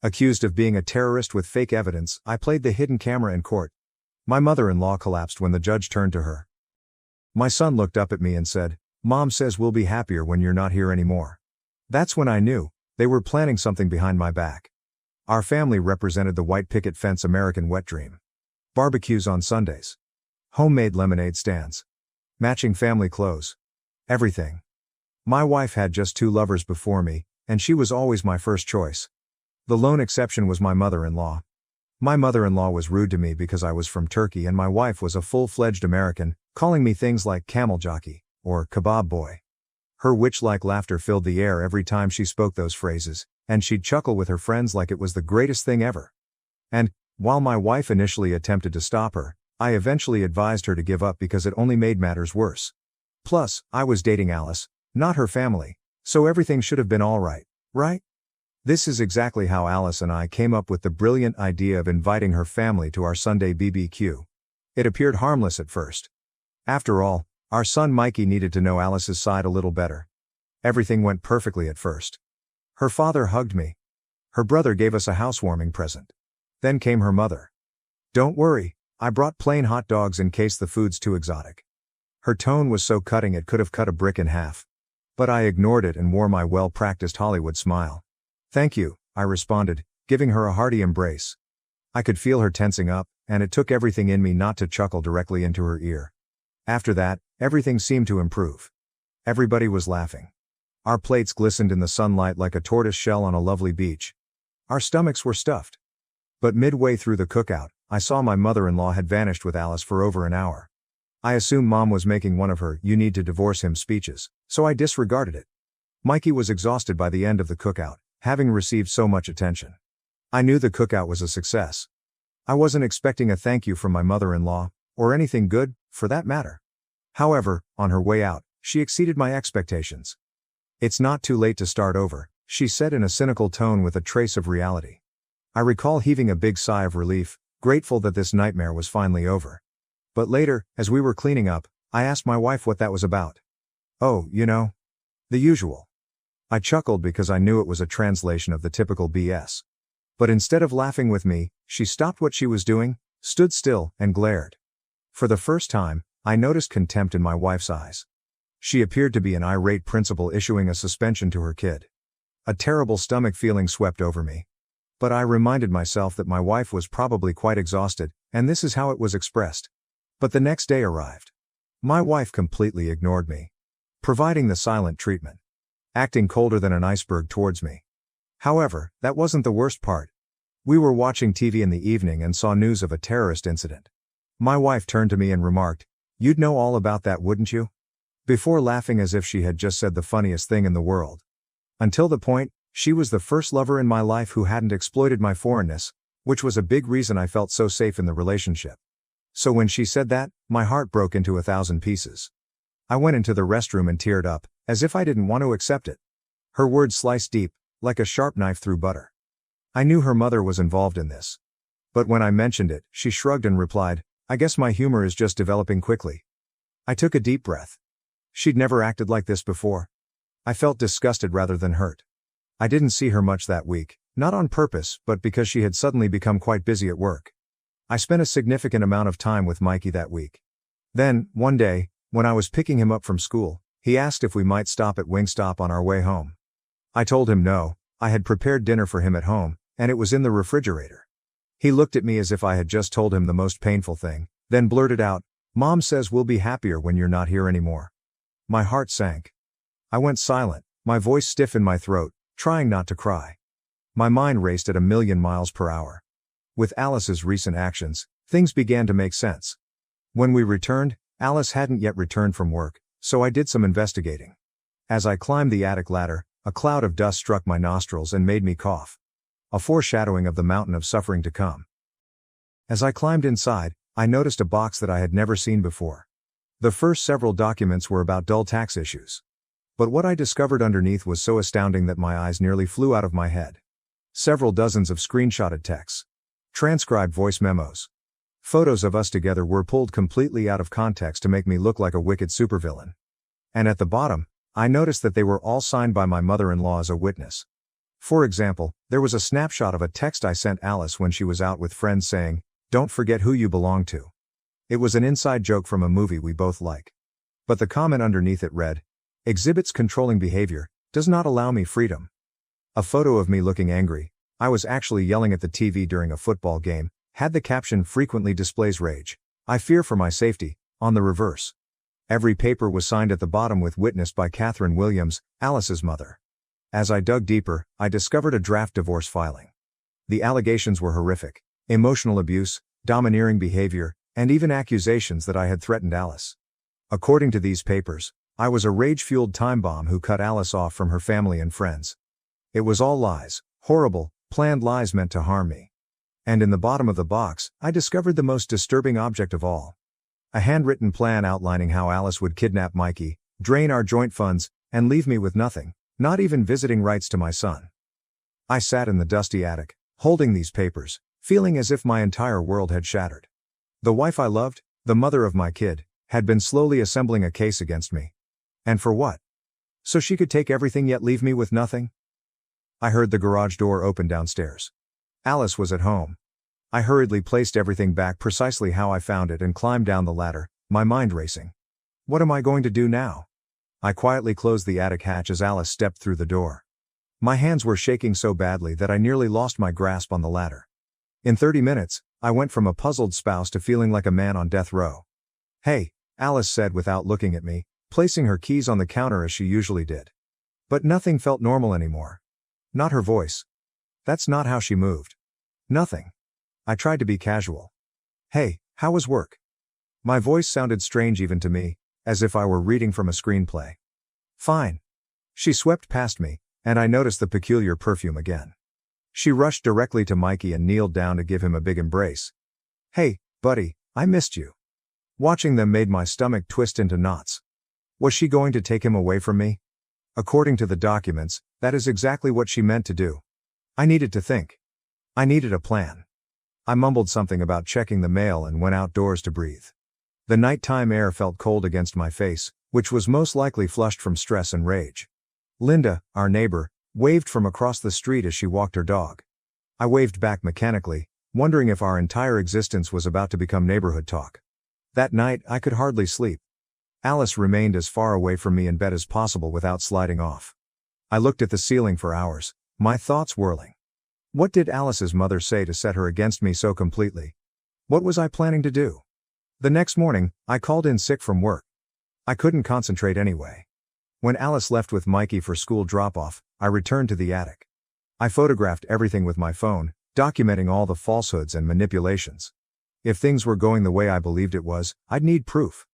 Accused of being a terrorist with fake evidence, I played the hidden camera in court. My mother-in-law collapsed when the judge turned to her. My son looked up at me and said, "Mom says we'll be happier when you're not here anymore." That's when I knew they were planning something behind my back. Our family represented the white picket fence American wet dream. Barbecues on Sundays. Homemade lemonade stands. Matching family clothes. Everything. My wife had just 2 lovers before me, and she was always my first choice. The lone exception was my mother-in-law. My mother-in-law was rude to me because I was from Turkey and my wife was a full-fledged American, calling me things like camel jockey, or kebab boy. Her witch-like laughter filled the air every time she spoke those phrases, and she'd chuckle with her friends like it was the greatest thing ever. And, while my wife initially attempted to stop her, I eventually advised her to give up because it only made matters worse. Plus, I was dating Alice, not her family, so everything should have been alright, right? This is exactly how Alice and I came up with the brilliant idea of inviting her family to our Sunday BBQ. It appeared harmless at first. After all, our son Mikey needed to know Alice's side a little better. Everything went perfectly at first. Her father hugged me. Her brother gave us a housewarming present. Then came her mother. "Don't worry, I brought plain hot dogs in case the food's too exotic." Her tone was so cutting it could have cut a brick in half. But I ignored it and wore my well-practiced Hollywood smile. "Thank you," I responded, giving her a hearty embrace. I could feel her tensing up, and it took everything in me not to chuckle directly into her ear. After that, everything seemed to improve. Everybody was laughing. Our plates glistened in the sunlight like a tortoise shell on a lovely beach. Our stomachs were stuffed. But midway through the cookout, I saw my mother-in-law had vanished with Alice for over an hour. I assumed Mom was making one of her "you need to divorce him" speeches, so I disregarded it. Mikey was exhausted by the end of the cookout, having received so much attention. I knew the cookout was a success. I wasn't expecting a thank you from my mother-in-law, or anything good, for that matter. However, on her way out, she exceeded my expectations. "It's not too late to start over," she said in a cynical tone with a trace of reality. I recall heaving a big sigh of relief, grateful that this nightmare was finally over. But later, as we were cleaning up, I asked my wife what that was about. "Oh, the usual." I chuckled because I knew it was a translation of the typical BS. But instead of laughing with me, she stopped what she was doing, stood still, and glared. For the first time, I noticed contempt in my wife's eyes. She appeared to be an irate principal issuing a suspension to her kid. A terrible stomach feeling swept over me. But I reminded myself that my wife was probably quite exhausted, and this is how it was expressed. But the next day arrived. My wife completely ignored me, providing the silent treatment, acting colder than an iceberg towards me. However, that wasn't the worst part. We were watching TV in the evening and saw news of a terrorist incident. My wife turned to me and remarked, "You'd know all about that, wouldn't you?" Before laughing as if she had just said the funniest thing in the world. Until the point, she was the first lover in my life who hadn't exploited my foreignness, which was a big reason I felt so safe in the relationship. So when she said that, my heart broke into 1,000 pieces. I went into the restroom and teared up, as if I didn't want to accept it. Her words sliced deep, like a sharp knife through butter. I knew her mother was involved in this. But when I mentioned it, she shrugged and replied, "I guess my humor is just developing quickly." I took a deep breath. She'd never acted like this before. I felt disgusted rather than hurt. I didn't see her much that week, not on purpose, but because she had suddenly become quite busy at work. I spent a significant amount of time with Mikey that week. Then, one day, when I was picking him up from school, he asked if we might stop at Wingstop on our way home. I told him no, I had prepared dinner for him at home, and it was in the refrigerator. He looked at me as if I had just told him the most painful thing, then blurted out, "Mom says we'll be happier when you're not here anymore." My heart sank. I went silent, my voice stiff in my throat, trying not to cry. My mind raced at 1,000,000 miles per hour. With Alice's recent actions, things began to make sense. When we returned, Alice hadn't yet returned from work, so I did some investigating. As I climbed the attic ladder, a cloud of dust struck my nostrils and made me cough. A foreshadowing of the mountain of suffering to come. As I climbed inside, I noticed a box that I had never seen before. The first several documents were about dull tax issues. But what I discovered underneath was so astounding that my eyes nearly flew out of my head. Several dozens of screenshotted texts. Transcribed voice memos. Photos of us together were pulled completely out of context to make me look like a wicked supervillain. And at the bottom, I noticed that they were all signed by my mother-in-law as a witness. For example, there was a snapshot of a text I sent Alice when she was out with friends saying, "Don't forget who you belong to." It was an inside joke from a movie we both like. But the comment underneath it read, "Exhibits controlling behavior, does not allow me freedom." A photo of me looking angry, I was actually yelling at the TV during a football game, had the caption "Frequently displays rage. I fear for my safety," on the reverse. Every paper was signed at the bottom with "Witnessed by Catherine Williams, Alice's mother." As I dug deeper, I discovered a draft divorce filing. The allegations were horrific: emotional abuse, domineering behavior, and even accusations that I had threatened Alice. According to these papers, I was a rage-fueled time bomb who cut Alice off from her family and friends. It was all lies, horrible, planned lies meant to harm me. And in the bottom of the box, I discovered the most disturbing object of all. A handwritten plan outlining how Alice would kidnap Mikey, drain our joint funds, and leave me with nothing, not even visiting rights to my son. I sat in the dusty attic, holding these papers, feeling as if my entire world had shattered. The wife I loved, the mother of my kid, had been slowly assembling a case against me. And for what? So she could take everything yet leave me with nothing? I heard the garage door open downstairs. Alice was at home. I hurriedly placed everything back precisely how I found it and climbed down the ladder, my mind racing. What am I going to do now? I quietly closed the attic hatch as Alice stepped through the door. My hands were shaking so badly that I nearly lost my grasp on the ladder. In 30 minutes, I went from a puzzled spouse to feeling like a man on death row. "Hey," Alice said without looking at me, placing her keys on the counter as she usually did. But nothing felt normal anymore. Not her voice. That's not how she moved. Nothing. I tried to be casual. "Hey, how was work?" My voice sounded strange even to me, as if I were reading from a screenplay. "Fine." She swept past me, and I noticed the peculiar perfume again. She rushed directly to Mikey and kneeled down to give him a big embrace. "Hey, buddy, I missed you." Watching them made my stomach twist into knots. Was she going to take him away from me? According to the documents, that is exactly what she meant to do. I needed to think. I needed a plan. I mumbled something about checking the mail and went outdoors to breathe. The nighttime air felt cold against my face, which was most likely flushed from stress and rage. Linda, our neighbor, waved from across the street as she walked her dog. I waved back mechanically, wondering if our entire existence was about to become neighborhood talk. That night, I could hardly sleep. Alice remained as far away from me in bed as possible without sliding off. I looked at the ceiling for hours, my thoughts whirling. What did Alice's mother say to set her against me so completely? What was I planning to do? The next morning, I called in sick from work. I couldn't concentrate anyway. When Alice left with Mikey for school drop-off, I returned to the attic. I photographed everything with my phone, documenting all the falsehoods and manipulations. If things were going the way I believed it was, I'd need proof.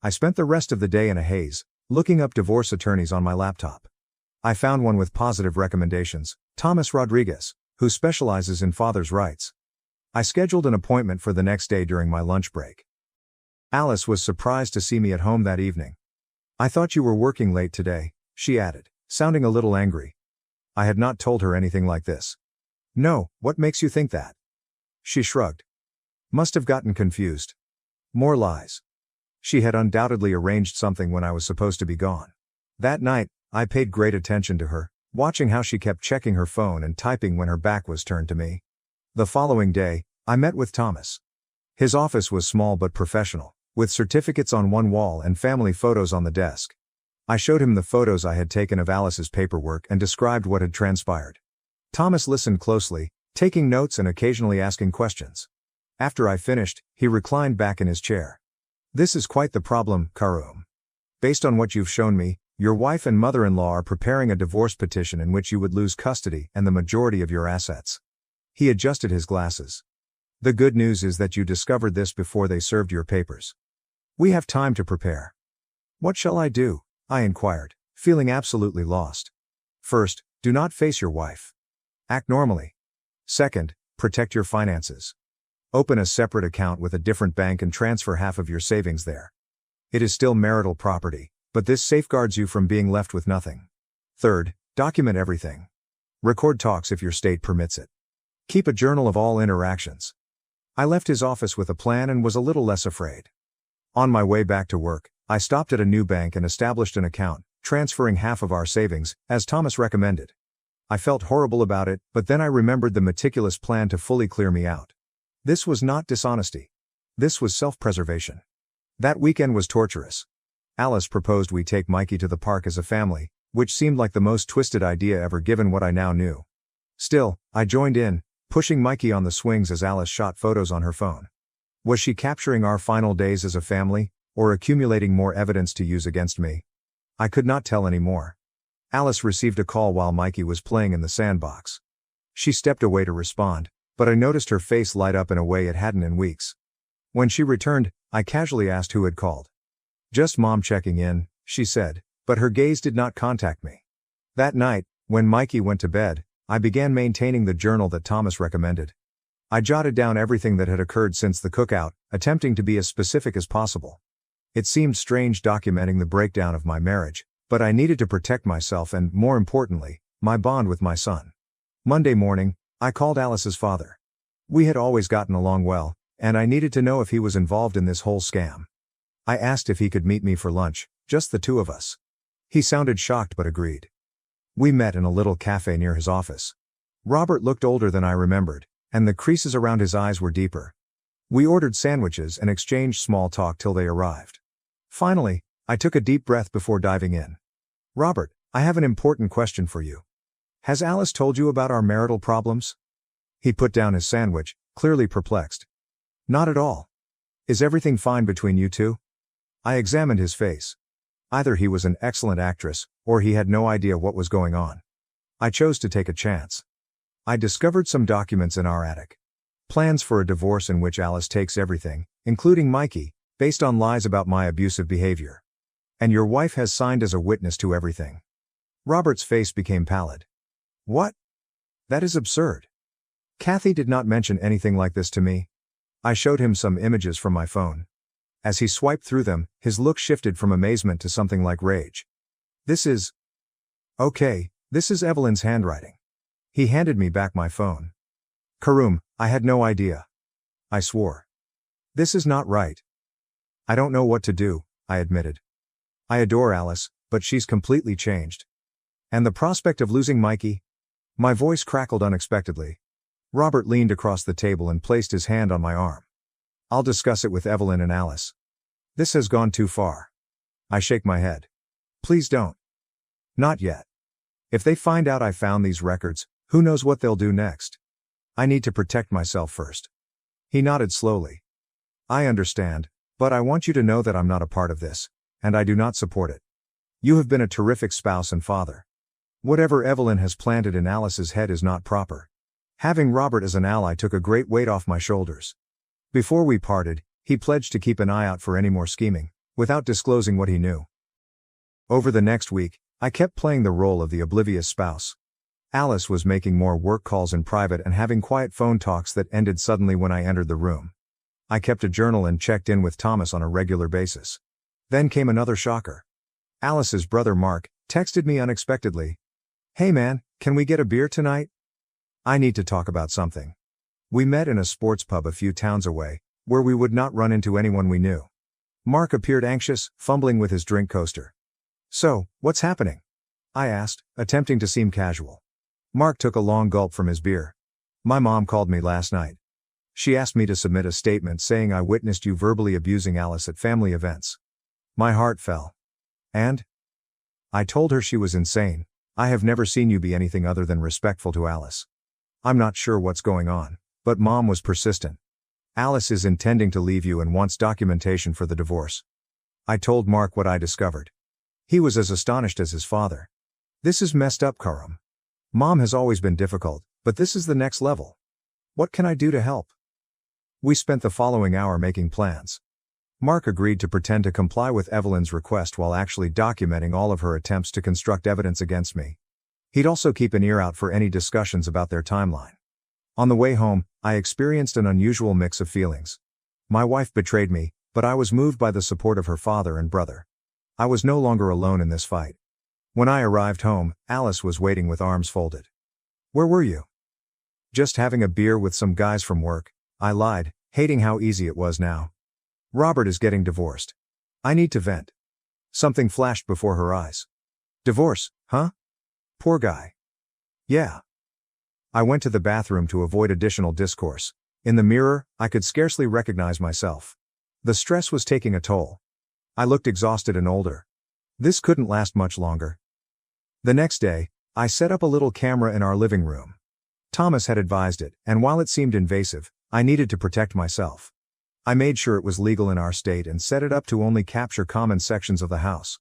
I spent the rest of the day in a haze, looking up divorce attorneys on my laptop. I found one with positive recommendations, Thomas Rodriguez, who specializes in father's rights. I scheduled an appointment for the next day during my lunch break. Alice was surprised to see me at home that evening. "I thought you were working late today," she added, sounding a little angry. I had not told her anything like this. "No, what makes you think that?" She shrugged. "Must have gotten confused. More lies." She had undoubtedly arranged something when I was supposed to be gone. That night, I paid great attention to her, watching how she kept checking her phone and typing when her back was turned to me. The following day, I met with Thomas. His office was small but professional, with certificates on one wall and family photos on the desk. I showed him the photos I had taken of Alice's paperwork and described what had transpired. Thomas listened closely, taking notes and occasionally asking questions. After I finished, he reclined back in his chair. "This is quite the problem, Karum. Based on what you've shown me, your wife and mother-in-law are preparing a divorce petition in which you would lose custody and the majority of your assets." He adjusted his glasses. "The good news is that you discovered this before they served your papers. We have time to prepare." "What shall I do?" I inquired, feeling absolutely lost. "First, do not face your wife. Act normally. Second, protect your finances. Open a separate account with a different bank and transfer half of your savings there. It is still marital property, but this safeguards you from being left with nothing. Third, document everything. Record talks if your state permits it. Keep a journal of all interactions." I left his office with a plan and was a little less afraid. On my way back to work, I stopped at a new bank and established an account, transferring half of our savings, as Thomas recommended. I felt horrible about it, but then I remembered the meticulous plan to fully clear me out. This was not dishonesty. This was self-preservation. That weekend was torturous. Alice proposed we take Mikey to the park as a family, which seemed like the most twisted idea ever given what I now knew. Still, I joined in, pushing Mikey on the swings as Alice shot photos on her phone. Was she capturing our final days as a family, or accumulating more evidence to use against me? I could not tell anymore. Alice received a call while Mikey was playing in the sandbox. She stepped away to respond, but I noticed her face light up in a way it hadn't in weeks. When she returned, I casually asked who had called. "Just Mom checking in," she said, but her gaze did not contact me. That night, when Mikey went to bed, I began maintaining the journal that Thomas recommended. I jotted down everything that had occurred since the cookout, attempting to be as specific as possible. It seemed strange documenting the breakdown of my marriage, but I needed to protect myself and, more importantly, my bond with my son. Monday morning, I called Alice's father. We had always gotten along well, and I needed to know if he was involved in this whole scam. I asked if he could meet me for lunch, just the two of us. He sounded shocked but agreed. We met in a little cafe near his office. Robert looked older than I remembered, and the creases around his eyes were deeper. We ordered sandwiches and exchanged small talk till they arrived. Finally, I took a deep breath before diving in. "Robert, I have an important question for you. Has Alice told you about our marital problems?" He put down his sandwich, clearly perplexed. "Not at all. Is everything fine between you two?" I examined his face. Either he was an excellent actress, or he had no idea what was going on. I chose to take a chance. I discovered some documents in our attic. Plans for a divorce in which Alice takes everything, including Mikey, based on lies about my abusive behavior. And your wife has signed as a witness to everything. Robert's face became pallid. "What? That is absurd. Kathy did not mention anything like this to me." I showed him some images from my phone. As he swiped through them, his look shifted from amazement to something like rage. This is Evelyn's handwriting." He handed me back my phone. "Karum, I had no idea." I swore. "This is not right." "I don't know what to do," I admitted. "I adore Alice, but she's completely changed. And the prospect of losing Mikey?" My voice crackled unexpectedly. Robert leaned across the table and placed his hand on my arm. "I'll discuss it with Evelyn and Alice. This has gone too far." I shake my head. "Please don't." "Not yet. If they find out I found these records, who knows what they'll do next? I need to protect myself first." He nodded slowly. "I understand, but I want you to know that I'm not a part of this, and I do not support it. You have been a terrific spouse and father. Whatever Evelyn has planted in Alice's head is not proper." Having Robert as an ally took a great weight off my shoulders. Before we parted, he pledged to keep an eye out for any more scheming, without disclosing what he knew. Over the next week, I kept playing the role of the oblivious spouse. Alice was making more work calls in private and having quiet phone talks that ended suddenly when I entered the room. I kept a journal and checked in with Thomas on a regular basis. Then came another shocker. Alice's brother Mark texted me unexpectedly. "Hey man, can we get a beer tonight? I need to talk about something." We met in a sports pub a few towns away, where we would not run into anyone we knew. Mark appeared anxious, fumbling with his drink coaster. "So, what's happening?" I asked, attempting to seem casual. Mark took a long gulp from his beer. "My mom called me last night. She asked me to submit a statement saying I witnessed you verbally abusing Alice at family events." My heart fell. "And?" I told her she was insane. "I have never seen you be anything other than respectful to Alice. I'm not sure what's going on, but Mom was persistent. Alice is intending to leave you and wants documentation for the divorce." I told Mark what I discovered. He was as astonished as his father. "This is messed up, Karam. Mom has always been difficult, but this is the next level. What can I do to help?" We spent the following hour making plans. Mark agreed to pretend to comply with Evelyn's request while actually documenting all of her attempts to construct evidence against me. He'd also keep an ear out for any discussions about their timeline. On the way home, I experienced an unusual mix of feelings. My wife betrayed me, but I was moved by the support of her father and brother. I was no longer alone in this fight. When I arrived home, Alice was waiting with arms folded. "Where were you?" "Just having a beer with some guys from work," I lied, hating how easy it was now. "Robert is getting divorced. I need to vent." Something flashed before her eyes. "Divorce, huh? Poor guy. Yeah. I went to the bathroom to avoid additional discourse. In the mirror, I could scarcely recognize myself. The stress was taking a toll. I looked exhausted and older. This couldn't last much longer. The next day, I set up a little camera in our living room. Thomas had advised it, and while it seemed invasive, I needed to protect myself. I made sure it was legal in our state and set it up to only capture common sections of the house.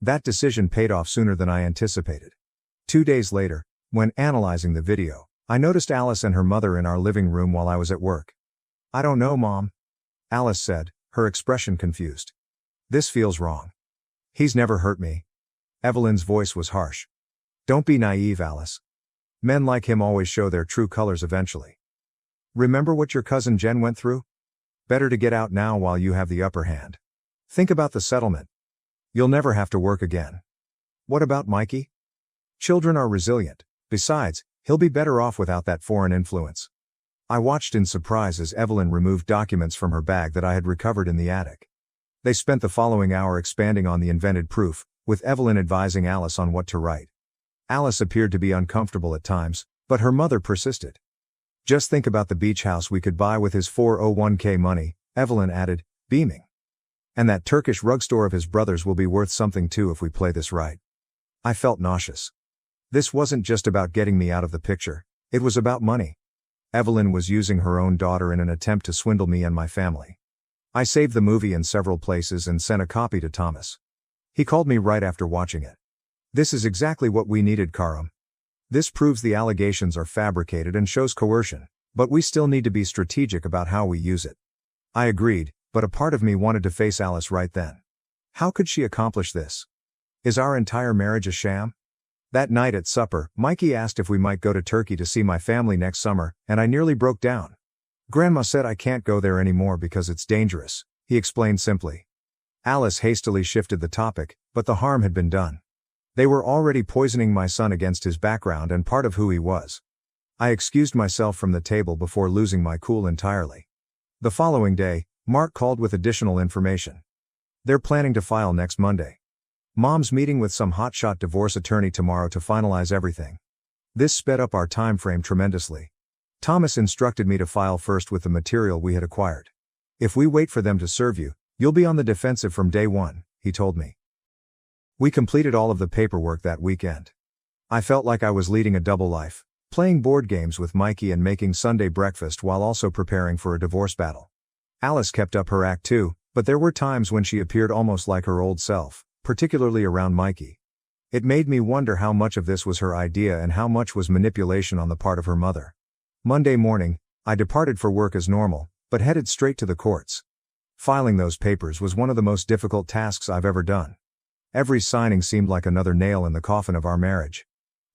That decision paid off sooner than I anticipated. 2 days later, when analyzing the video, I noticed Alice and her mother in our living room while I was at work. "I don't know, Mom," Alice said, her expression confused. "This feels wrong. He's never hurt me." Evelyn's voice was harsh. "Don't be naive, Alice. Men like him always show their true colors eventually. Remember what your cousin Jen went through? Better to get out now while you have the upper hand. Think about the settlement. You'll never have to work again. What about Mikey? Children are resilient. Besides, he'll be better off without that foreign influence." I watched in surprise as Evelyn removed documents from her bag that I had recovered in the attic. They spent the following hour expanding on the invented proof, with Evelyn advising Alice on what to write. Alice appeared to be uncomfortable at times, but her mother persisted. "Just think about the beach house we could buy with his 401k money," Evelyn added, beaming. "And that Turkish rug store of his brother's will be worth something too if we play this right." I felt nauseous. This wasn't just about getting me out of the picture, it was about money. Evelyn was using her own daughter in an attempt to swindle me and my family. I saved the movie in several places and sent a copy to Thomas. He called me right after watching it. "This is exactly what we needed, Karam. This proves the allegations are fabricated and shows coercion, but we still need to be strategic about how we use it." I agreed, but a part of me wanted to face Alice right then. How could she accomplish this? Is our entire marriage a sham? That night at supper, Mikey asked if we might go to Turkey to see my family next summer, and I nearly broke down. "Grandma said I can't go there anymore because it's dangerous," he explained simply. Alice hastily shifted the topic, but the harm had been done. They were already poisoning my son against his background and part of who he was. I excused myself from the table before losing my cool entirely. The following day, Mark called with additional information. "They're planning to file next Monday. Mom's meeting with some hotshot divorce attorney tomorrow to finalize everything." This sped up our time frame tremendously. Thomas instructed me to file first with the material we had acquired. "If we wait for them to serve you, you'll be on the defensive from day one," he told me. We completed all of the paperwork that weekend. I felt like I was leading a double life, playing board games with Mikey and making Sunday breakfast while also preparing for a divorce battle. Alice kept up her act too, but there were times when she appeared almost like her old self, particularly around Mikey. It made me wonder how much of this was her idea and how much was manipulation on the part of her mother. Monday morning, I departed for work as normal, but headed straight to the courts. Filing those papers was one of the most difficult tasks I've ever done. Every signing seemed like another nail in the coffin of our marriage.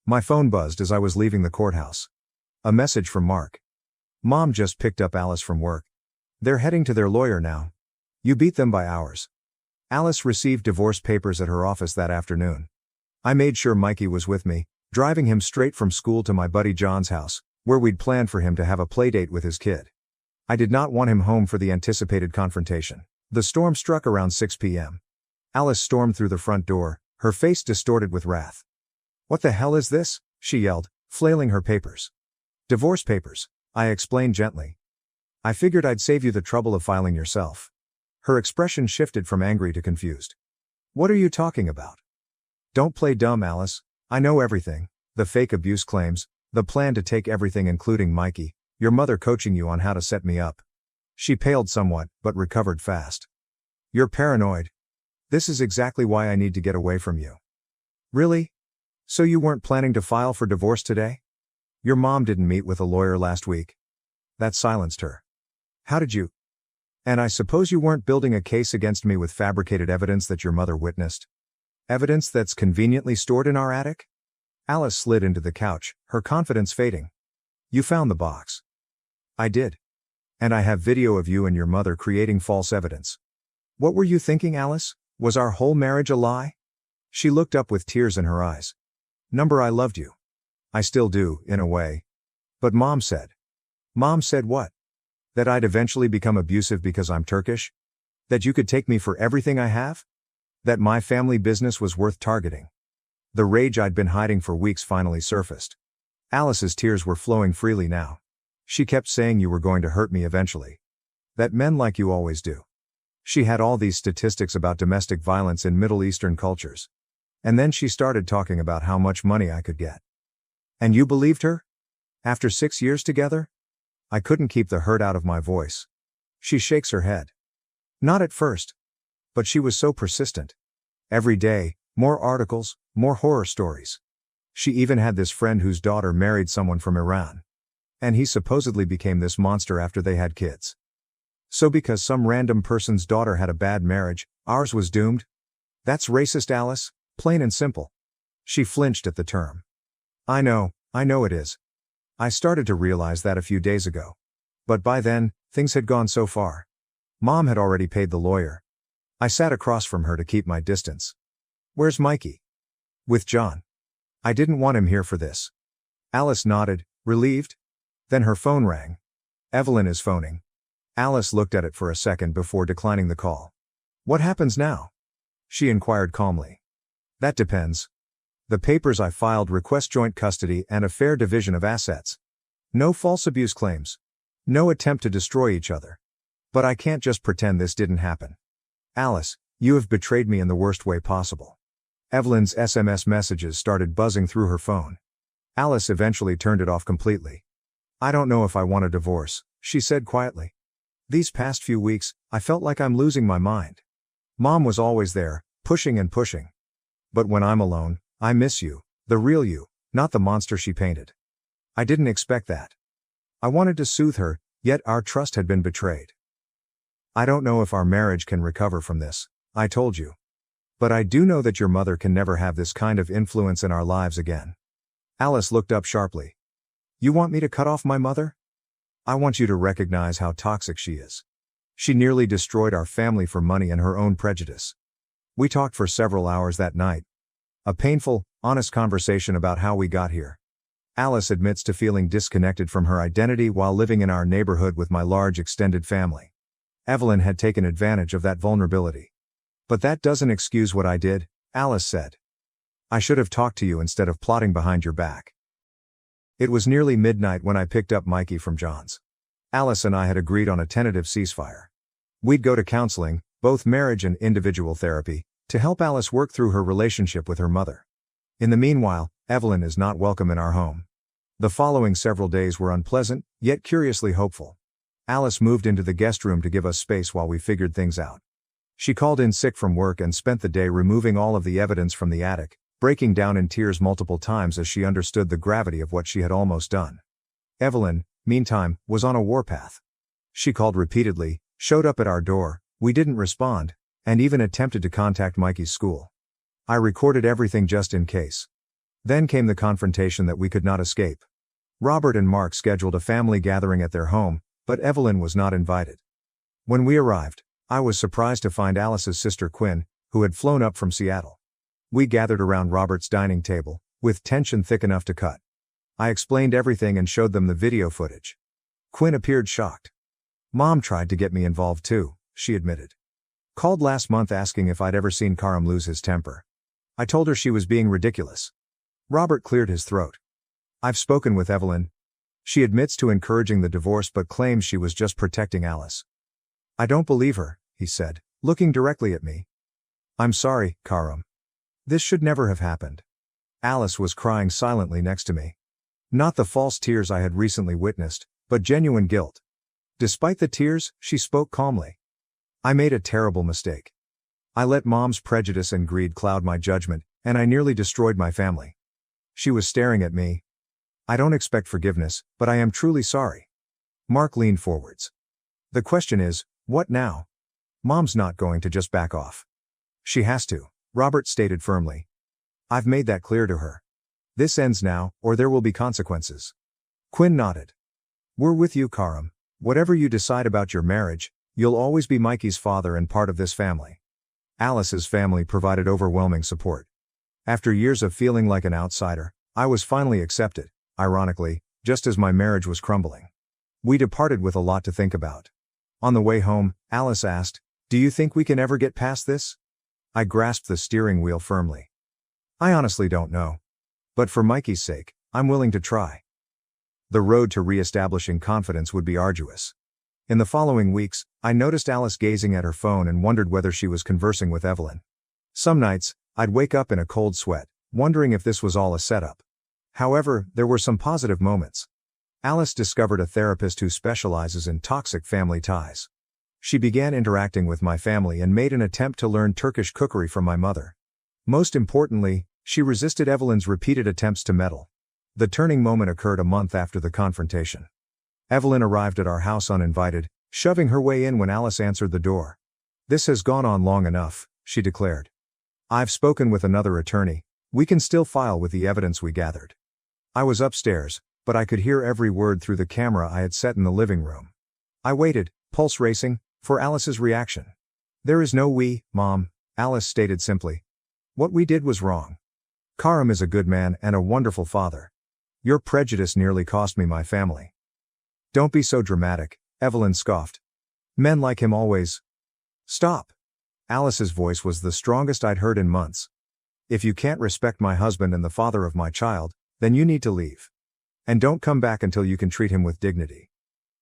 My phone buzzed as I was leaving the courthouse. A message from Mark. "Mom just picked up Alice from work. They're heading to their lawyer now. You beat them by hours." Alice received divorce papers at her office that afternoon. I made sure Mikey was with me, driving him straight from school to my buddy John's house, where we'd planned for him to have a playdate with his kid. I did not want him home for the anticipated confrontation. The storm struck around 6 p.m. Alice stormed through the front door, her face distorted with wrath. "What the hell is this?" she yelled, flailing her papers. "Divorce papers," I explained gently. "I figured I'd save you the trouble of filing yourself." Her expression shifted from angry to confused. "What are you talking about?" "Don't play dumb, Alice. I know everything. The fake abuse claims, the plan to take everything including Mikey, your mother coaching you on how to set me up." She paled somewhat, but recovered fast. "You're paranoid. This is exactly why I need to get away from you." "Really? So you weren't planning to file for divorce today? Your mom didn't meet with a lawyer last week?" That silenced her. "How did you? And I suppose you weren't building a case against me with fabricated evidence that your mother witnessed? Evidence that's conveniently stored in our attic?" Alice slid into the couch, her confidence fading. "You found the box." "I did. And I have video of you and your mother creating false evidence." "What were you thinking, Alice? Was our whole marriage a lie?" She looked up with tears in her eyes. "Number, I loved you. I still do, in a way. But Mom said." "Mom said what? That I'd eventually become abusive because I'm Turkish? That you could take me for everything I have? That my family business was worth targeting?" The rage I'd been hiding for weeks finally surfaced. Alice's tears were flowing freely now. She kept saying you were going to hurt me eventually. That men like you always do. She had all these statistics about domestic violence in Middle Eastern cultures. And then she started talking about how much money I could get. And you believed her? After 6 years together? I couldn't keep the hurt out of my voice. She shakes her head. Not at first. But she was so persistent. Every day, more articles, more horror stories. She even had this friend whose daughter married someone from Iran. And he supposedly became this monster after they had kids. So because some random person's daughter had a bad marriage, ours was doomed? That's racist, Alice, plain and simple. She flinched at the term. I know it is. I started to realize that a few days ago. But by then, things had gone so far. Mom had already paid the lawyer. I sat across from her to keep my distance. Where's Mikey? With John. I didn't want him here for this. Alice nodded, relieved. Then her phone rang. Evelyn is phoning. Alice looked at it for a second before declining the call. What happens now? She inquired calmly. That depends. The papers I filed request joint custody and a fair division of assets. No false abuse claims. No attempt to destroy each other. But I can't just pretend this didn't happen. Alice, you have betrayed me in the worst way possible. Evelyn's SMS messages started buzzing through her phone. Alice eventually turned it off completely. I don't know if I want a divorce, she said quietly. These past few weeks, I felt like I'm losing my mind. Mom was always there, pushing and pushing. But when I'm alone, I miss you, the real you, not the monster she painted. I didn't expect that. I wanted to soothe her, yet our trust had been betrayed. I don't know if our marriage can recover from this, I told you. But I do know that your mother can never have this kind of influence in our lives again. Alice looked up sharply. You want me to cut off my mother? I want you to recognize how toxic she is. She nearly destroyed our family for money and her own prejudice. We talked for several hours that night. A painful, honest conversation about how we got here. Alice admits to feeling disconnected from her identity while living in our neighborhood with my large extended family. Evelyn had taken advantage of that vulnerability. But that doesn't excuse what I did, Alice said. I should have talked to you instead of plotting behind your back. It was nearly midnight when I picked up Mikey from John's. Alice and I had agreed on a tentative ceasefire. We'd go to counseling, both marriage and individual therapy, to help Alice work through her relationship with her mother. In the meanwhile, Evelyn is not welcome in our home. The following several days were unpleasant, yet curiously hopeful. Alice moved into the guest room to give us space while we figured things out. She called in sick from work and spent the day removing all of the evidence from the attic, breaking down in tears multiple times as she understood the gravity of what she had almost done. Evelyn, meantime, was on a warpath. She called repeatedly, showed up at our door, we didn't respond, and even attempted to contact Mikey's school. I recorded everything just in case. Then came the confrontation that we could not escape. Robert and Mark scheduled a family gathering at their home, but Evelyn was not invited. When we arrived, I was surprised to find Alice's sister Quinn, who had flown up from Seattle. We gathered around Robert's dining table, with tension thick enough to cut. I explained everything and showed them the video footage. Quinn appeared shocked. Mom tried to get me involved too, she admitted. Called last month asking if I'd ever seen Karam lose his temper. I told her she was being ridiculous. Robert cleared his throat. I've spoken with Evelyn. She admits to encouraging the divorce but claims she was just protecting Alice. I don't believe her, he said, looking directly at me. I'm sorry, Karam. This should never have happened. Alice was crying silently next to me. Not the false tears I had recently witnessed, but genuine guilt. Despite the tears, she spoke calmly. I made a terrible mistake. I let Mom's prejudice and greed cloud my judgment, and I nearly destroyed my family. She was staring at me. I don't expect forgiveness, but I am truly sorry. Mark leaned forwards. The question is, what now? Mom's not going to just back off. She has to, Robert stated firmly. I've made that clear to her. This ends now, or there will be consequences. Quinn nodded. We're with you, Karam. Whatever you decide about your marriage, you'll always be Mikey's father and part of this family. Alice's family provided overwhelming support. After years of feeling like an outsider, I was finally accepted, ironically, just as my marriage was crumbling. We departed with a lot to think about. On the way home, Alice asked, "Do you think we can ever get past this?" I grasped the steering wheel firmly. I honestly don't know. But for Mikey's sake, I'm willing to try. The road to re-establishing confidence would be arduous. In the following weeks, I noticed Alice gazing at her phone and wondered whether she was conversing with Evelyn. Some nights, I'd wake up in a cold sweat, wondering if this was all a setup. However, there were some positive moments. Alice discovered a therapist who specializes in toxic family ties. She began interacting with my family and made an attempt to learn Turkish cookery from my mother. Most importantly, she resisted Evelyn's repeated attempts to meddle. The turning moment occurred a month after the confrontation. Evelyn arrived at our house uninvited, shoving her way in when Alice answered the door. "This has gone on long enough," she declared. "I've spoken with another attorney. We can still file with the evidence we gathered." I was upstairs, but I could hear every word through the camera I had set in the living room. I waited, pulse racing, for Alice's reaction. "There is no we, Mom," Alice stated simply. "What we did was wrong. Karim is a good man and a wonderful father. Your prejudice nearly cost me my family." "Don't be so dramatic," Evelyn scoffed. "Men like him always—" "Stop." Alice's voice was the strongest I'd heard in months. "If you can't respect my husband and the father of my child, then you need to leave. And don't come back until you can treat him with dignity."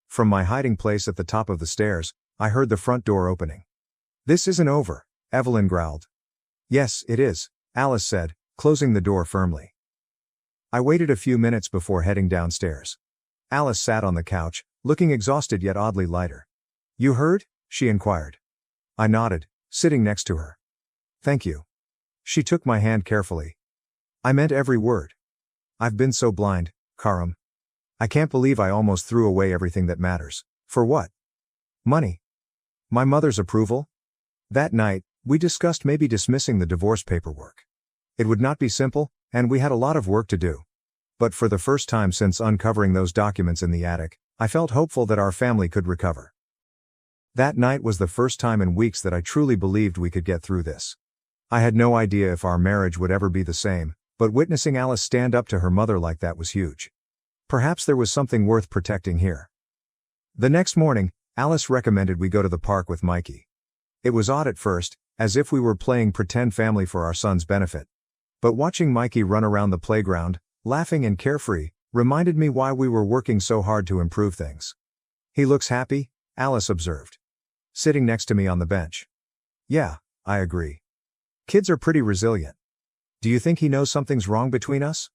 From my hiding place at the top of the stairs, I heard the front door opening. "This isn't over," Evelyn growled. "Yes, it is," Alice said, closing the door firmly. I waited a few minutes before heading downstairs. Alice sat on the couch, looking exhausted yet oddly lighter. "You heard?" she inquired. I nodded, sitting next to her. "Thank you." She took my hand carefully. "I meant every word. I've been so blind, Karim. I can't believe I almost threw away everything that matters. For what? Money. My mother's approval?" That night, we discussed maybe dismissing the divorce paperwork. It would not be simple, and we had a lot of work to do. But for the first time since uncovering those documents in the attic, I felt hopeful that our family could recover. That night was the first time in weeks that I truly believed we could get through this. I had no idea if our marriage would ever be the same, but witnessing Alice stand up to her mother like that was huge. Perhaps there was something worth protecting here. The next morning, Alice recommended we go to the park with Mikey. It was odd at first, as if we were playing pretend family for our son's benefit. But watching Mikey run around the playground, laughing and carefree, reminded me why we were working so hard to improve things. "He looks happy," Alice observed, sitting next to me on the bench. "Yeah, I agree. Kids are pretty resilient. Do you think he knows something's wrong between us?"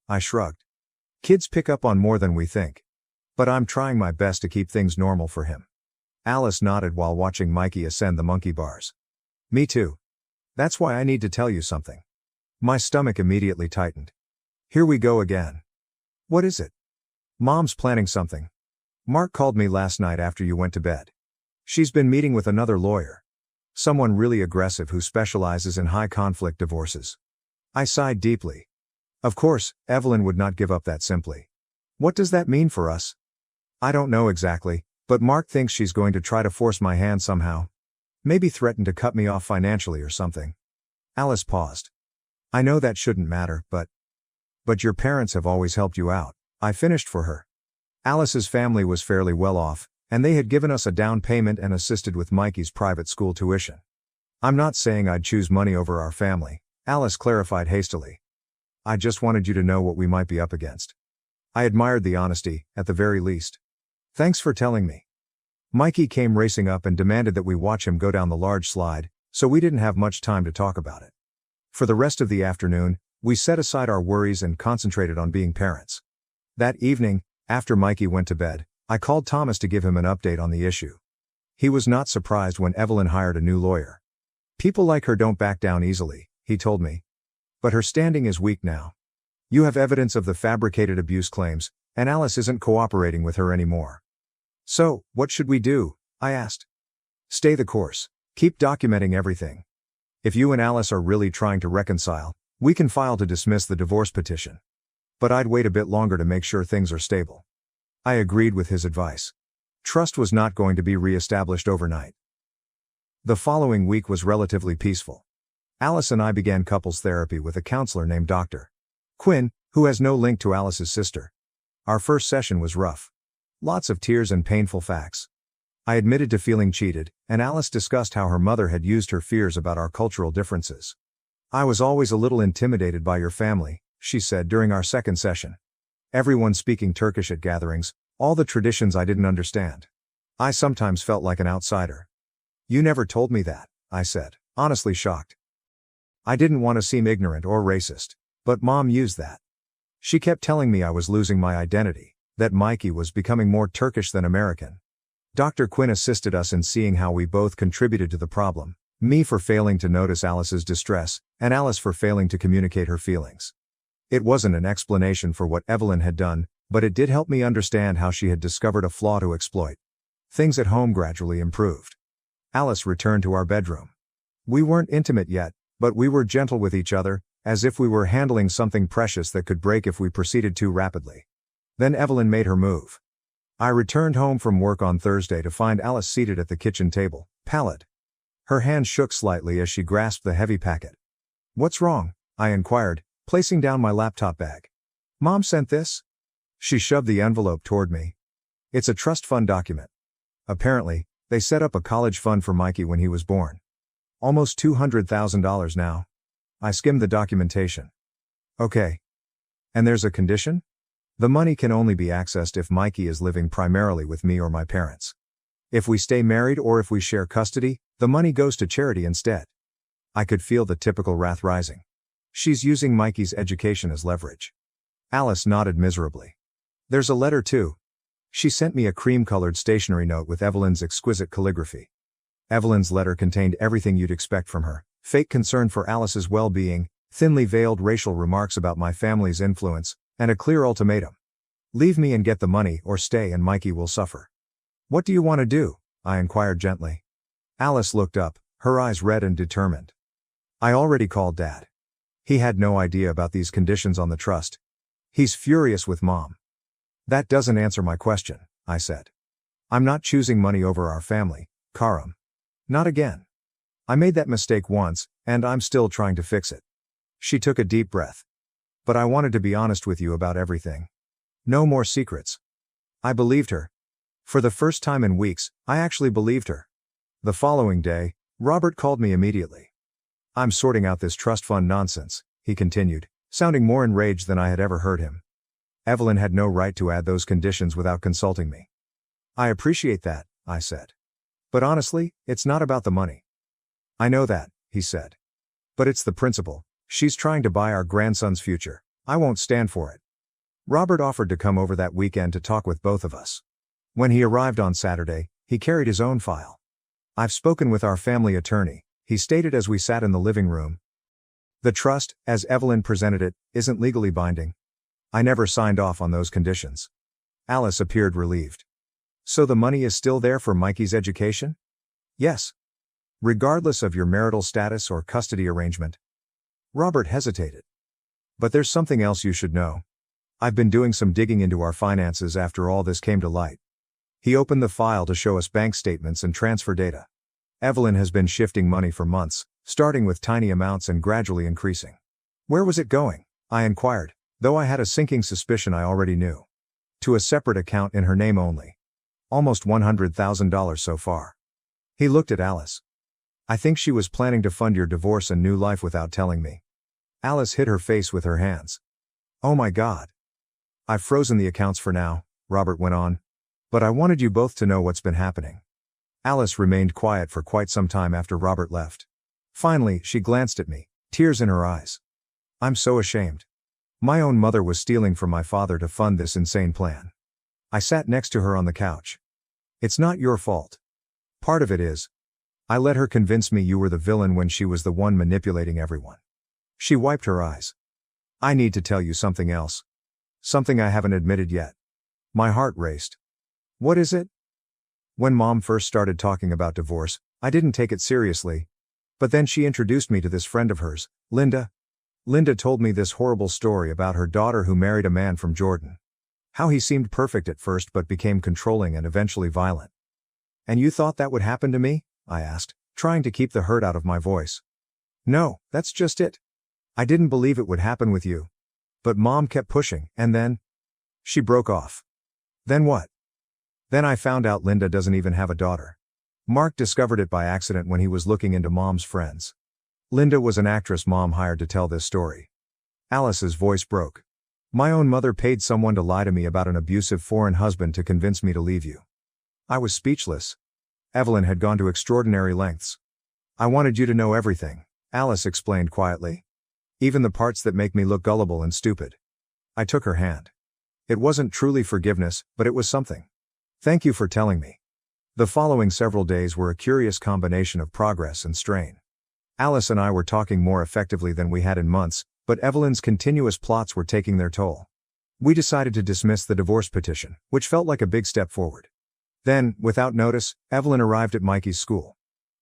I shrugged. "Kids pick up on more than we think. But I'm trying my best to keep things normal for him." Alice nodded while watching Mikey ascend the monkey bars. "Me too. That's why I need to tell you something." My stomach immediately tightened. "Here we go again." "What is it?" "Mom's planning something. Mark called me last night after you went to bed. She's been meeting with another lawyer. Someone really aggressive who specializes in high-conflict divorces." I sighed deeply. Of course, Evelyn would not give up that simply. "What does that mean for us?" "I don't know exactly, but Mark thinks she's going to try to force my hand somehow. Maybe threaten to cut me off financially or something." Alice paused. "I know that shouldn't matter, but your parents have always helped you out," I finished for her. Alice's family was fairly well off, and they had given us a down payment and assisted with Mikey's private school tuition. "I'm not saying I'd choose money over our family," Alice clarified hastily. "I just wanted you to know what we might be up against." I admired the honesty, at the very least. "Thanks for telling me." Mikey came racing up and demanded that we watch him go down the large slide, so we didn't have much time to talk about it. For the rest of the afternoon, we set aside our worries and concentrated on being parents. That evening, after Mikey went to bed, I called Thomas to give him an update on the issue. He was not surprised when Evelyn hired a new lawyer. "People like her don't back down easily," he told me. "But her standing is weak now. You have evidence of the fabricated abuse claims, and Alice isn't cooperating with her anymore." "So, what should we do?" I asked. "Stay the course. Keep documenting everything. If you and Alice are really trying to reconcile, we can file to dismiss the divorce petition. But I'd wait a bit longer to make sure things are stable." I agreed with his advice. Trust was not going to be re-established overnight. The following week was relatively peaceful. Alice and I began couples therapy with a counselor named Dr. Quinn, who has no link to Alice's sister. Our first session was rough. Lots of tears and painful facts. I admitted to feeling cheated, and Alice discussed how her mother had used her fears about our cultural differences. "I was always a little intimidated by your family," she said during our second session. Everyone speaking Turkish at gatherings, all the traditions I didn't understand. I sometimes felt like an outsider. You never told me that, I said, honestly shocked. I didn't want to seem ignorant or racist. But Mom used that. She kept telling me I was losing my identity, that Mikey was becoming more Turkish than American. Dr. Quinn assisted us in seeing how we both contributed to the problem, me for failing to notice Alice's distress, and Alice for failing to communicate her feelings. It wasn't an explanation for what Evelyn had done, but it did help me understand how she had discovered a flaw to exploit. Things at home gradually improved. Alice returned to our bedroom. We weren't intimate yet, but we were gentle with each other, as if we were handling something precious that could break if we proceeded too rapidly. Then Evelyn made her move. I returned home from work on Thursday to find Alice seated at the kitchen table, pallid. Her hand shook slightly as she grasped the heavy packet. "What's wrong?" I inquired, placing down my laptop bag. "Mom sent this?" She shoved the envelope toward me. "It's a trust fund document. Apparently, they set up a college fund for Mikey when he was born. Almost $200,000 now." I skimmed the documentation. "Okay. And there's a condition? The money can only be accessed if Mikey is living primarily with me or my parents. If we stay married or if we share custody, the money goes to charity instead." I could feel the typical wrath rising. She's using Mikey's education as leverage. Alice nodded miserably. "There's a letter too." She sent me a cream-colored stationery note with Evelyn's exquisite calligraphy. Evelyn's letter contained everything you'd expect from her: fake concern for Alice's well-being, thinly veiled racial remarks about my family's influence, and a clear ultimatum. "Leave me and get the money, or stay and Mikey will suffer." "What do you want to do?" I inquired gently. Alice looked up, her eyes red and determined. "I already called Dad. He had no idea about these conditions on the trust. He's furious with Mom." "That doesn't answer my question," I said. "I'm not choosing money over our family, Karam. Not again. I made that mistake once, and I'm still trying to fix it." She took a deep breath. "But I wanted to be honest with you about everything. No more secrets." I believed her. For the first time in weeks, I actually believed her. The following day, Robert called me immediately. "I'm sorting out this trust fund nonsense," he continued, sounding more enraged than I had ever heard him. "Evelyn had no right to add those conditions without consulting me." "I appreciate that," I said. "But honestly, it's not about the money." "I know that," he said. "But it's the principle. She's trying to buy our grandson's future. I won't stand for it." Robert offered to come over that weekend to talk with both of us. When he arrived on Saturday, he carried his own file. "I've spoken with our family attorney," he stated as we sat in the living room. "The trust, as Evelyn presented it, isn't legally binding. I never signed off on those conditions." Alice appeared relieved. "So the money is still there for Mikey's education?" "Yes. Regardless of your marital status or custody arrangement." Robert hesitated. "But there's something else you should know. I've been doing some digging into our finances after all this came to light." He opened the file to show us bank statements and transfer data. "Evelyn has been shifting money for months, starting with tiny amounts and gradually increasing." "Where was it going?" I inquired, though I had a sinking suspicion I already knew. "To a separate account in her name only. Almost $100,000 so far." He looked at Alice. "I think she was planning to fund your divorce and new life without telling me." Alice hid her face with her hands. "Oh my God. I've frozen the accounts for now," Robert went on. "But I wanted you both to know what's been happening." Alice remained quiet for quite some time after Robert left. Finally, she glanced at me, tears in her eyes. "I'm so ashamed. My own mother was stealing from my father to fund this insane plan." I sat next to her on the couch. "It's not your fault. Part of it is. I let her convince me you were the villain when she was the one manipulating everyone." She wiped her eyes. "I need to tell you something else. Something I haven't admitted yet." My heart raced. "What is it?" "When Mom first started talking about divorce, I didn't take it seriously. But then she introduced me to this friend of hers, Linda. Linda told me this horrible story about her daughter who married a man from Jordan. How he seemed perfect at first but became controlling and eventually violent." "And you thought that would happen to me?" I asked, trying to keep the hurt out of my voice. "No, that's just it. I didn't believe it would happen with you. But Mom kept pushing, and then..." She broke off. "Then what?" "Then I found out Linda doesn't even have a daughter. Mark discovered it by accident when he was looking into Mom's friends. Linda was an actress Mom hired to tell this story. Alice's voice broke. My own mother paid someone to lie to me about an abusive foreign husband to convince me to leave you. I was speechless. Evelyn had gone to extraordinary lengths. I wanted you to know everything, Alice explained quietly. Even the parts that make me look gullible and stupid. I took her hand. It wasn't truly forgiveness, but it was something. Thank you for telling me. The following several days were a curious combination of progress and strain. Alice and I were talking more effectively than we had in months, but Evelyn's continuous plots were taking their toll. We decided to dismiss the divorce petition, which felt like a big step forward. Then, without notice, Evelyn arrived at Mikey's school.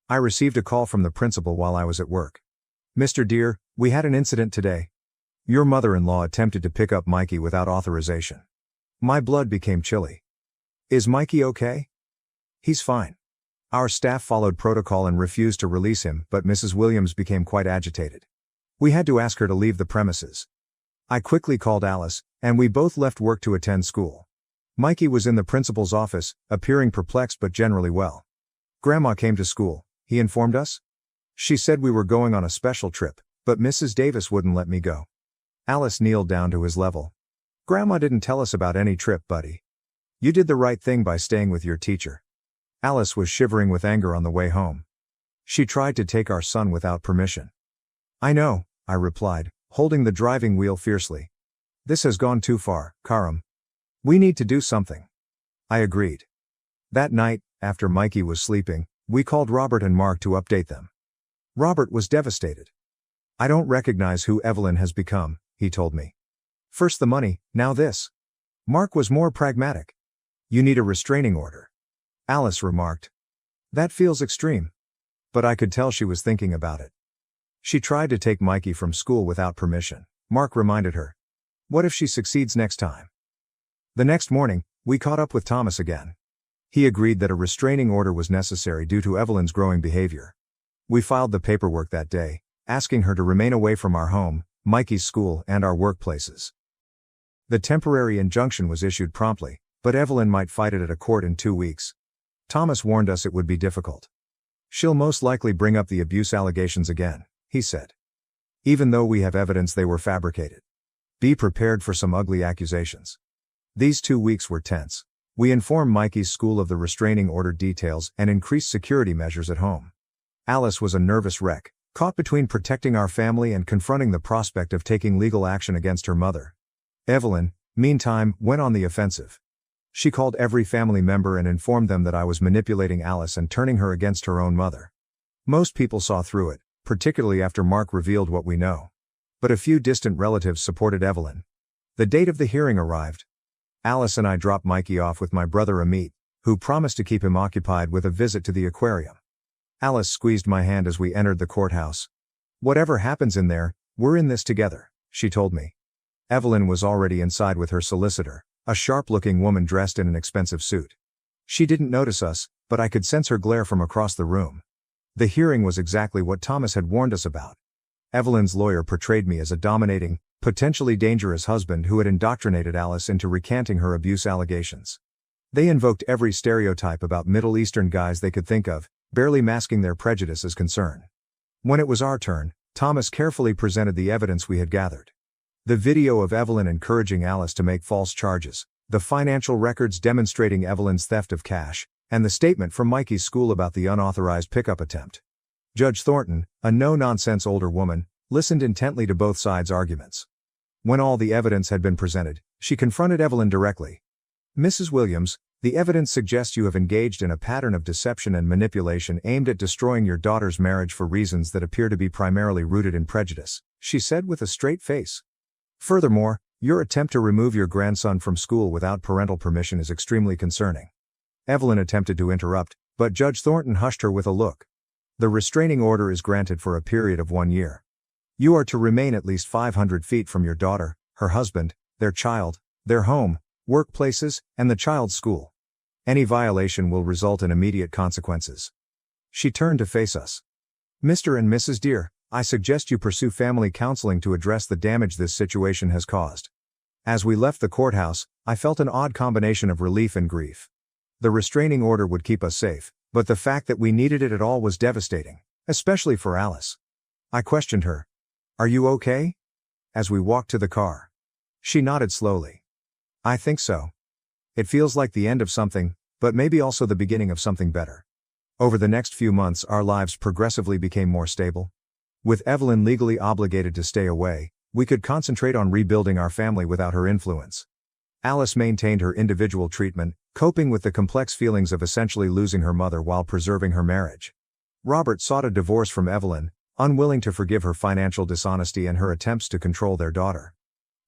I received a call from the principal while I was at work. Mr. Dear, we had an incident today. Your mother-in-law attempted to pick up Mikey without authorization. My blood became chilly. Is Mikey okay? He's fine. Our staff followed protocol and refused to release him, but Mrs. Williams became quite agitated. We had to ask her to leave the premises. I quickly called Alice, and we both left work to attend school. Mikey was in the principal's office, appearing perplexed but generally well. Grandma came to school, he informed us. She said we were going on a special trip, but Mrs. Davis wouldn't let me go. Alice kneeled down to his level. Grandma didn't tell us about any trip, buddy. You did the right thing by staying with your teacher. Alice was shivering with anger on the way home. She tried to take our son without permission. I know, I replied, holding the driving wheel fiercely. This has gone too far, Karam. We need to do something. I agreed. That night, after Mikey was sleeping, we called Robert and Mark to update them. Robert was devastated. I don't recognize who Evelyn has become, he told me. First the money, now this. Mark was more pragmatic. You need a restraining order. Alice remarked. That feels extreme. But I could tell she was thinking about it. She tried to take Mikey from school without permission, Mark reminded her. What if she succeeds next time? The next morning, we caught up with Thomas again. He agreed that a restraining order was necessary due to Evelyn's growing behavior. We filed the paperwork that day, asking her to remain away from our home, Mikey's school, and our workplaces. The temporary injunction was issued promptly, but Evelyn might fight it at a court in 2 weeks. Thomas warned us it would be difficult. She'll most likely bring up the abuse allegations again, he said. Even though we have evidence they were fabricated. Be prepared for some ugly accusations. These 2 weeks were tense. We informed Mikey's school of the restraining order details and increased security measures at home. Alice was a nervous wreck, caught between protecting our family and confronting the prospect of taking legal action against her mother. Evelyn, meantime, went on the offensive. She called every family member and informed them that I was manipulating Alice and turning her against her own mother. Most people saw through it, particularly after Mark revealed what we know. But a few distant relatives supported Evelyn. The date of the hearing arrived. Alice and I dropped Mikey off with my brother Amit, who promised to keep him occupied with a visit to the aquarium. Alice squeezed my hand as we entered the courthouse. Whatever happens in there, we're in this together, she told me. Evelyn was already inside with her solicitor, a sharp-looking woman dressed in an expensive suit. She didn't notice us, but I could sense her glare from across the room. The hearing was exactly what Thomas had warned us about. Evelyn's lawyer portrayed me as a dominating, potentially dangerous husband who had indoctrinated Alice into recanting her abuse allegations. They invoked every stereotype about Middle Eastern guys they could think of, barely masking their prejudice as concern. When it was our turn, Thomas carefully presented the evidence we had gathered. The video of Evelyn encouraging Alice to make false charges, the financial records demonstrating Evelyn's theft of cash, and the statement from Mikey's school about the unauthorized pickup attempt. Judge Thornton, a no-nonsense older woman, listened intently to both sides' arguments. When all the evidence had been presented, she confronted Evelyn directly. Mrs. Williams, the evidence suggests you have engaged in a pattern of deception and manipulation aimed at destroying your daughter's marriage for reasons that appear to be primarily rooted in prejudice, she said with a straight face. Furthermore, your attempt to remove your grandson from school without parental permission is extremely concerning. Evelyn attempted to interrupt, but Judge Thornton hushed her with a look. The restraining order is granted for a period of 1 year. You are to remain at least 500 feet from your daughter, her husband, their child, their home, workplaces, and the child's school. Any violation will result in immediate consequences. She turned to face us. Mr. and Mrs. Dear, I suggest you pursue family counseling to address the damage this situation has caused. As we left the courthouse, I felt an odd combination of relief and grief. The restraining order would keep us safe, but the fact that we needed it at all was devastating, especially for Alice. I questioned her. Are you okay? as we walked to the car. She nodded slowly. I think so. It feels like the end of something, but maybe also the beginning of something better. Over the next few months, our lives progressively became more stable. With Evelyn legally obligated to stay away, we could concentrate on rebuilding our family without her influence. Alice maintained her individual treatment, coping with the complex feelings of essentially losing her mother while preserving her marriage. Robert sought a divorce from Evelyn, unwilling to forgive her financial dishonesty and her attempts to control their daughter.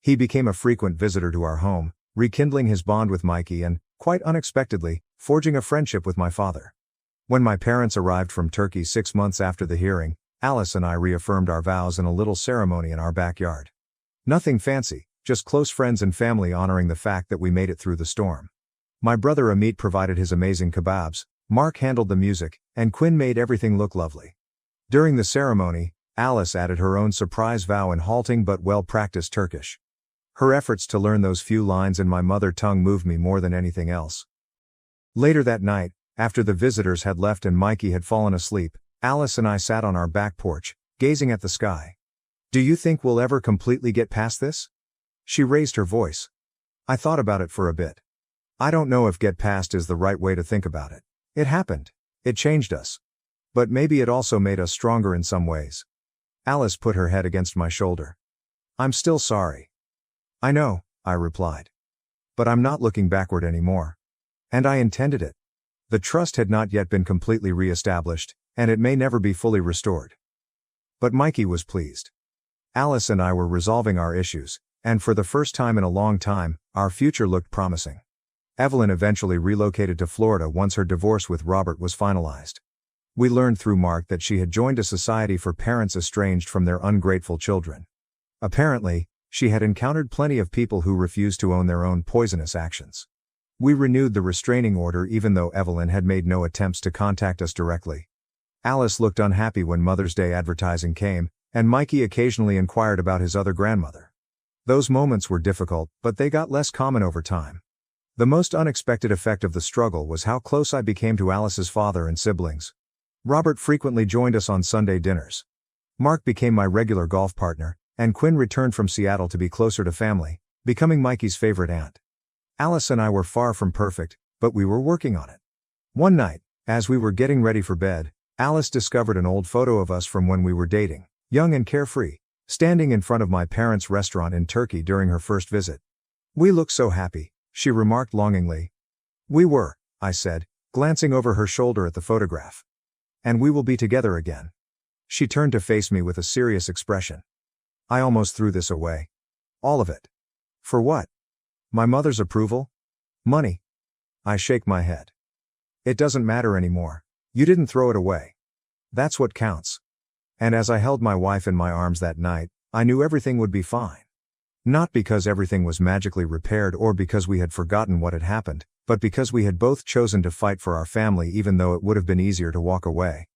He became a frequent visitor to our home, rekindling his bond with Mikey and, quite unexpectedly, forging a friendship with my father. When my parents arrived from Turkey 6 months after the hearing, Alice and I reaffirmed our vows in a little ceremony in our backyard. Nothing fancy, just close friends and family honoring the fact that we made it through the storm. My brother Amit provided his amazing kebabs, Mark handled the music, and Quinn made everything look lovely. During the ceremony, Alice added her own surprise vow in halting but well-practiced Turkish. Her efforts to learn those few lines in my mother tongue moved me more than anything else. Later that night, after the visitors had left and Mikey had fallen asleep, Alice and I sat on our back porch, gazing at the sky. Do you think we'll ever completely get past this? She raised her voice. I thought about it for a bit. I don't know if get past is the right way to think about it. It happened. It changed us. But maybe it also made us stronger in some ways. Alice put her head against my shoulder. I'm still sorry. I know, I replied. But I'm not looking backward anymore. And I intended it. The trust had not yet been completely re-established, and it may never be fully restored. But Mikey was pleased. Alice and I were resolving our issues, and for the first time in a long time, our future looked promising. Evelyn eventually relocated to Florida once her divorce with Robert was finalized. We learned through Mark that she had joined a society for parents estranged from their ungrateful children. Apparently, she had encountered plenty of people who refused to own their own poisonous actions. We renewed the restraining order even though Evelyn had made no attempts to contact us directly. Alice looked unhappy when Mother's Day advertising came, and Mikey occasionally inquired about his other grandmother. Those moments were difficult, but they got less common over time. The most unexpected effect of the struggle was how close I became to Alice's father and siblings. Robert frequently joined us on Sunday dinners. Mark became my regular golf partner, and Quinn returned from Seattle to be closer to family, becoming Mikey's favorite aunt. Alice and I were far from perfect, but we were working on it. One night, as we were getting ready for bed, Alice discovered an old photo of us from when we were dating, young and carefree, standing in front of my parents' restaurant in Turkey during her first visit. We looked so happy, she remarked longingly. We were, I said, glancing over her shoulder at the photograph. And we will be together again. She turned to face me with a serious expression. I almost threw this away. All of it. For what? My mother's approval? Money? I shake my head. It doesn't matter anymore. You didn't throw it away. That's what counts. And as I held my wife in my arms that night, I knew everything would be fine. Not because everything was magically repaired or because we had forgotten what had happened, but because we had both chosen to fight for our family even though it would have been easier to walk away.